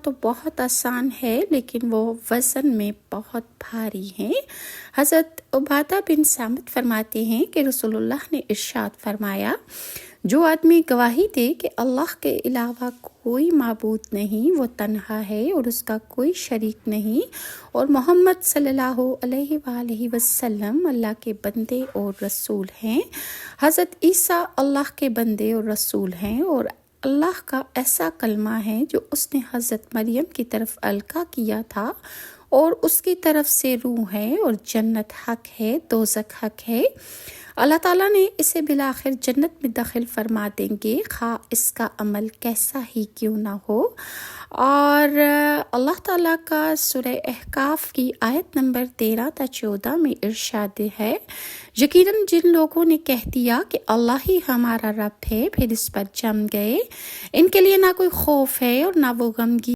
تو بہت آسان ہے لیکن وہ وزن میں بہت بھاری ہیں۔ حضرت عبادہ بن صامت فرماتے ہیں کہ رسول اللہ نے ارشاد فرمایا، جو آدمی گواہی دے کہ اللہ کے علاوہ کوئی معبود نہیں، وہ تنہا ہے اور اس کا کوئی شریک نہیں، اور محمد صلی اللہ علیہ وآلہ وسلم اللہ کے بندے اور رسول ہیں۔ حضرت عیسیٰ اللہ کے بندے اور رسول ہیں اور اللہ کا ایسا کلمہ ہے جو اس نے حضرت مریم کی طرف القا کیا تھا، اور اس کی طرف سے روح ہے، اور جنت حق ہے، دوزخ حق ہے۔ اللہ تعالیٰ نے اسے بالآخر جنت میں داخل فرما دیں گے، خواہ اس کا عمل کیسا ہی کیوں نہ ہو۔ اور اللہ تعالیٰ کا سورہ احقاف کی آیت نمبر 13 تا 14 میں ارشاد ہے، یقیناً جن لوگوں نے کہہ دیا کہ اللہ ہی ہمارا رب ہے، پھر اس پر جم گئے، ان کے لیے نہ کوئی خوف ہے اور نہ وہ غمگین